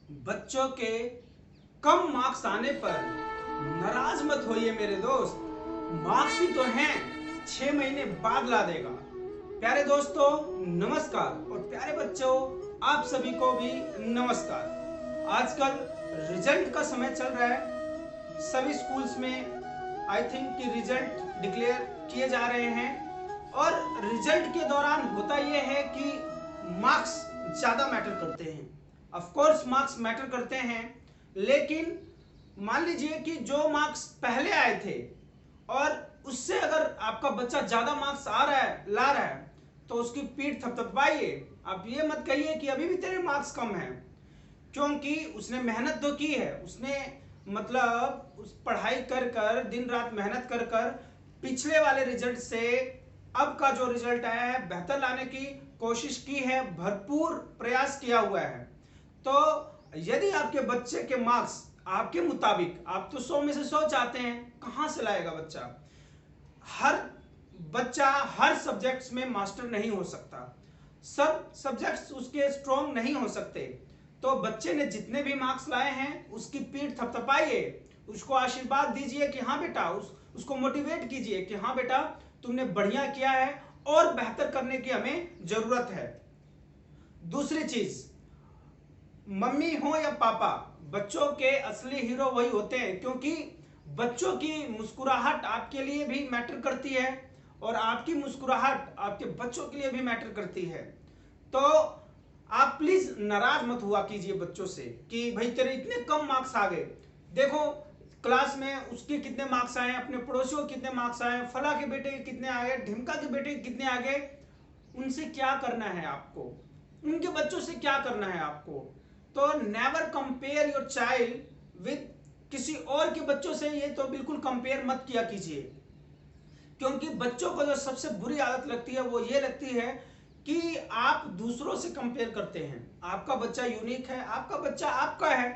बच्चों के कम मार्क्स आने पर नाराज मत होइए मेरे दोस्त। मार्क्स ही तो हैं, 6 महीने बाद ला देगा। प्यारे दोस्तों नमस्कार, और प्यारे बच्चों आप सभी को भी नमस्कार। आजकल रिजल्ट का समय चल रहा है। सभी स्कूल्स में आई थिंक कि रिजल्ट डिक्लेयर किए जा रहे हैं, और रिजल्ट के दौरान होता यह है कि मार्क्स ज़्यादा मैटर करते हैं। ऑफ कोर्स मार्क्स मैटर करते हैं, लेकिन मान लीजिए कि जो मार्क्स पहले आए थे और उससे अगर आपका बच्चा ज़्यादा मार्क्स ला रहा है, तो उसकी पीठ थपथपाइए। आप ये मत कहिए कि अभी भी तेरे मार्क्स कम हैं, क्योंकि उसने मेहनत तो की है। उसने मतलब उस पढ़ाई कर कर, दिन रात मेहनत कर कर पिछले वाले रिजल्ट से अब का जो रिजल्ट आया है बेहतर लाने की कोशिश की है, भरपूर प्रयास किया हुआ है। तो यदि आपके बच्चे के मार्क्स आपके मुताबिक, आप तो 100 में से 100 चाहते हैं, कहां से लाएगा बच्चा? हर बच्चा हर सब्जेक्ट्स में मास्टर नहीं हो सकता, सब सब्जेक्ट्स उसके स्ट्रॉन्ग नहीं हो सकते। तो बच्चे ने जितने भी मार्क्स लाए हैं उसकी पीठ थपथपाइए, उसको आशीर्वाद दीजिए कि हाँ बेटा, उसको मोटिवेट कीजिए कि हाँ बेटा तुमने बढ़िया किया है और बेहतर करने की हमें जरूरत है। दूसरी चीज, मम्मी हो या पापा, बच्चों के असली हीरो वही होते हैं, क्योंकि बच्चों की मुस्कुराहट आपके लिए भी मैटर करती है और आपकी मुस्कुराहट आपके बच्चों के लिए भी मैटर करती है। तो आप प्लीज नाराज मत हुआ कीजिए बच्चों से कि भाई तेरे इतने कम मार्क्स आ गए। देखो क्लास में उसके कितने मार्क्स आए, अपने पड़ोसियों के कितने मार्क्स आए, फला के बेटे के कितने आ गए, ढिमका के बेटे के कितने आ गए। उनसे क्या करना है आपको? उनके बच्चों से क्या करना है आपको? तो never compare your child with किसी और के बच्चों से, ये तो बिल्कुल कंपेयर मत किया कीजिए। क्योंकि बच्चों को जो सबसे बुरी आदत लगती है वो ये लगती है कि आप दूसरों से कंपेयर करते हैं। आपका बच्चा यूनिक है, आपका बच्चा आपका है,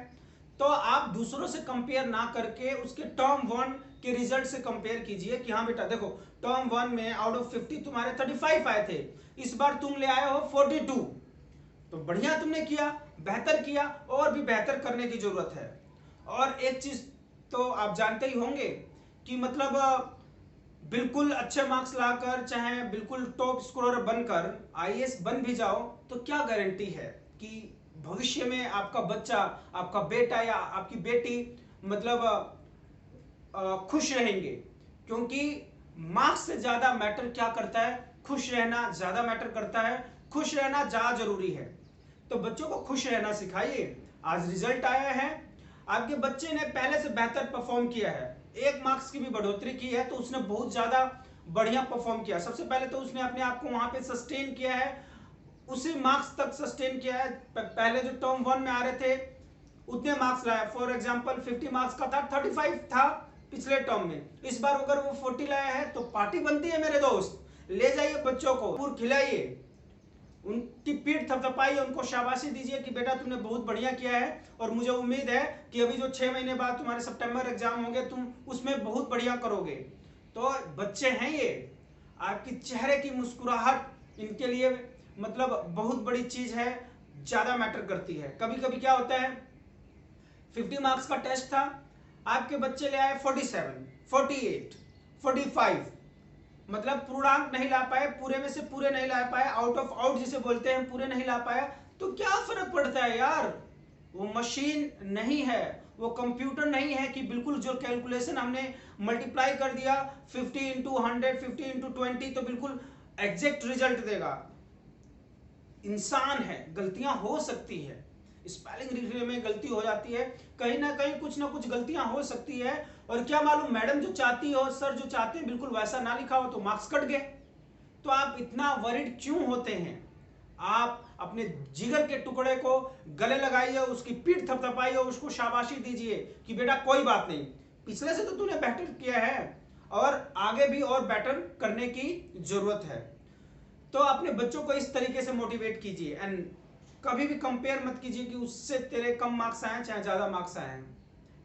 तो आप दूसरों से कंपेयर ना करके उसके टर्म 1 के रिजल्ट से कंपेयर कीजिए कि हाँ बेटा देखो, टर्म 1 में आउट ऑफ 50 तुम्हारे 35 आए थे, इस बार तुम ले आए हो 42। तो बढ़िया तुमने किया, बेहतर किया, और भी बेहतर करने की जरूरत है। और एक चीज तो आप जानते ही होंगे कि मतलब बिल्कुल अच्छे मार्क्स लाकर, चाहे बिल्कुल टॉप स्कोरर बनकर आईएएस बन भी जाओ, तो क्या गारंटी है कि भविष्य में आपका बच्चा, आपका बेटा या आपकी बेटी मतलब खुश रहेंगे? क्योंकि मार्क्स से ज्यादा मैटर क्या करता है? खुश रहना ज्यादा मैटर करता है, खुश रहना ज्यादा जरूरी है। तो बच्चों को खुश रहना सिखाइए। आज रिजल्ट आया है, आपके बच्चे ने पहले से बेहतर परफॉर्म किया है, 1 मार्क्स की भी बढ़ोतरी की है, तो उसने बहुत ज्यादा बढ़िया परफॉर्म किया। सबसे पहले तो उसने अपने आप को वहां पे सस्टेन किया है, उसी मार्क्स तक सस्टेन किया है। पहले जो टर्म 1 में आ रहे थे उतने मार्क्स लाया। फॉर एग्जांपल 50 मार्क्स का था, 35 था पिछले टर्म में। इस बार अगर वो 40 लाया है तो पार्टी बनती है मेरे दोस्त। ले जाइए बच्चों को, पूर खिलाइए, उनकी पीठ थपथपाइए, उनको शाबाशी दीजिए कि बेटा तुमने बहुत बढ़िया किया है, और मुझे उम्मीद है कि अभी जो 6 महीने बाद तुम्हारे सितंबर एग्जाम होंगे तुम उसमें बहुत बढ़िया करोगे। तो बच्चे हैं ये, आपकी चेहरे की मुस्कुराहट इनके लिए मतलब बहुत बड़ी चीज है, ज्यादा मैटर करती है। कभी कभी क्या होता है, 50 मार्क्स का टेस्ट था, आपके बच्चे ले आए 47, 48, 45, मतलब पूर्णांक नहीं ला पाए, पूरे में से पूरे नहीं ला पाए, आउट ऑफ आउट जिसे बोलते हैं, पूरे नहीं ला पाया। तो क्या फर्क पड़ता है यार? वो मशीन नहीं है, वो कंप्यूटर नहीं है कि बिल्कुल जो कैलकुलेशन हमने मल्टीप्लाई कर दिया 50 इंटू 100, 50 इंटू 20 तो बिल्कुल एग्जैक्ट रिजल्ट देगा। इंसान है, गलतियां हो सकती है, स्पेलिंग रिव्यू में गलती हो जाती है, कहीं ना कहीं कुछ ना कुछ गलतियां हो सकती है। और क्या मालूम मैडम जो चाहती हो, सर जो चाहते हैं बिल्कुल वैसा ना लिखा हो तो मार्क्स कट गए। तो आप इतना वरिड क्यों होते हैं? आप अपने जिगर के टुकड़े को गले लगाइए, उसकी पीठ थपथपाइए, उसको शाबाशी दीजिए कि बेटा कोई बात नहीं, पिछले से तो तूने बेटर किया है और आगे भी और बेटर करने की जरूरत है। तो अपने बच्चों को इस तरीके से मोटिवेट कीजिए, एंड कभी भी कंपेयर मत कीजिए कि उससे तेरे कम मार्क्स आए चाहे ज्यादा मार्क्स आए।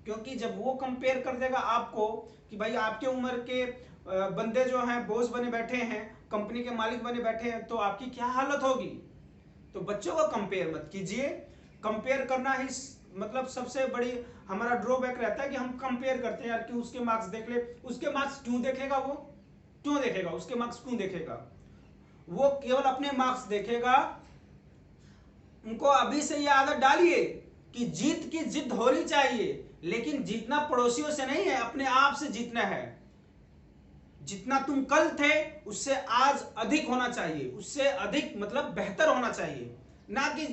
क्योंकि जब वो कंपेयर कर देगा आपको कि भाई आपके उम्र के बंदे जो हैं बॉस बने बैठे हैं, कंपनी के मालिक बने बैठे हैं, तो आपकी क्या हालत होगी? तो बच्चों को कंपेयर मत कीजिए। कंपेयर करना ही मतलब सबसे बड़ी हमारा ड्रॉबैक रहता है कि हम कंपेयर करते हैं यार कि उसके मार्क्स देख ले, उसके मार्क्स क्यों देखेगा, वो क्यों देखेगा, उसके मार्क्स क्यों देखेगा, वो केवल अपने मार्क्स देखेगा। उनको अभी से ये आदत डालिए कि जीत की जिद होनी चाहिए, लेकिन जीतना पड़ोसियों से नहीं है, अपने आप से जीतना है। जितना तुम कल थे उससे आज अधिक होना चाहिए, उससे अधिक मतलब बेहतर होना चाहिए, ना कि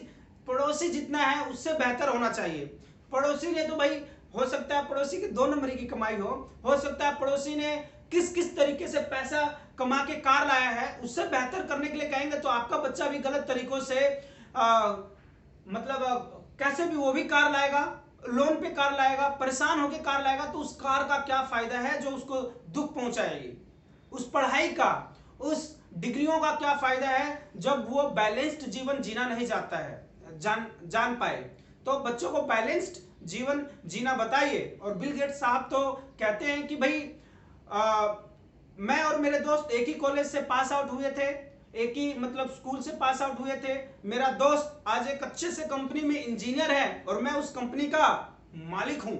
पड़ोसी जितना है उससे बेहतर होना चाहिए। पड़ोसी ने तो भाई हो सकता है पड़ोसी की 2 नंबर की कमाई हो सकता है पड़ोसी ने किस किस तरीके से पैसा कमा के कार लाया है, उससे बेहतर करने के लिए कहेंगे तो आपका बच्चा भी गलत तरीकों से कैसे भी वो भी कार लाएगा, लोन पे कार लाएगा, परेशान होकर कार लाएगा, तो उस कार का क्या फायदा है जो उसको दुख पहुंचाएगी। उस पढ़ाई का, उस डिग्रियों का क्या फायदा है जब वो बैलेंस्ड जीवन जीना नहीं चाहता है, जान पाए। तो बच्चों को बैलेंस्ड जीवन जीना बताइए। और बिल गेट्स साहब तो कहते हैं कि भाई मैं और मेरे दोस्त एक ही कॉलेज से पास आउट हुए थे, एक ही मतलब स्कूल से पास आउट हुए थे। मेरा दोस्त आज एक अच्छे से कंपनी में इंजीनियर है और मैं उस कंपनी का मालिक हूं।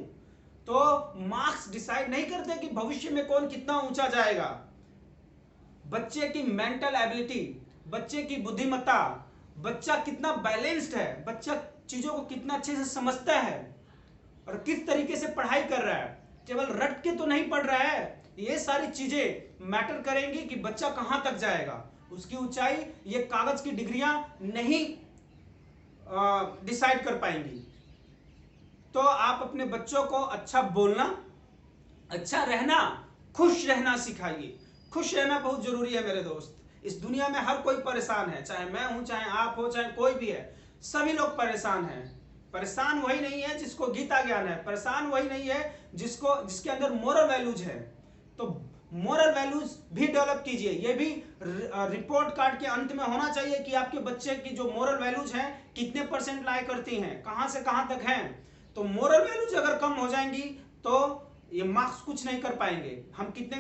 तो मार्क्स डिसाइड नहीं करते कि भविष्य में कौन कितना ऊंचा जाएगा। बच्चे की मेंटल एबिलिटी, बच्चे की बुद्धिमत्ता, बच्चा कितना बैलेंस्ड है, बच्चा चीजों को कितना अच्छे से समझता है और किस तरीके से पढ़ाई कर रहा है, केवल रट के तो नहीं पढ़ रहा है। ये सारी चीजें मैटर करेंगी कि बच्चा कहां तक जाएगा, उसकी ऊंचाई ये कागज की डिग्रियां नहीं डिसाइड कर पाएंगी। तो आप अपने बच्चों को अच्छा बोलना, अच्छा रहना, खुश रहना सिखाइए। खुश रहना बहुत जरूरी है मेरे दोस्त। इस दुनिया में हर कोई परेशान है, चाहे मैं हूं, चाहे आप हो, चाहे कोई भी है, सभी लोग परेशान हैं। परेशान वही नहीं है जिसको गीता ज्ञान है, परेशान वही नहीं है जिसके अंदर मोरल वैल्यूज है। तो मोरल वैल्यूज भी डेवलप कीजिए। ये भी रिपोर्ट कार्ड के अंत में होना चाहिए कि आपके बच्चे की जो मोरल वैल्यूज हैं कितने % लाई करती हैं, कहां से कहां तक हैं। तो मोरल वैल्यूज अगर कम हो जाएंगी तो ये मार्क्स कुछ नहीं कर पाएंगे। हम कितने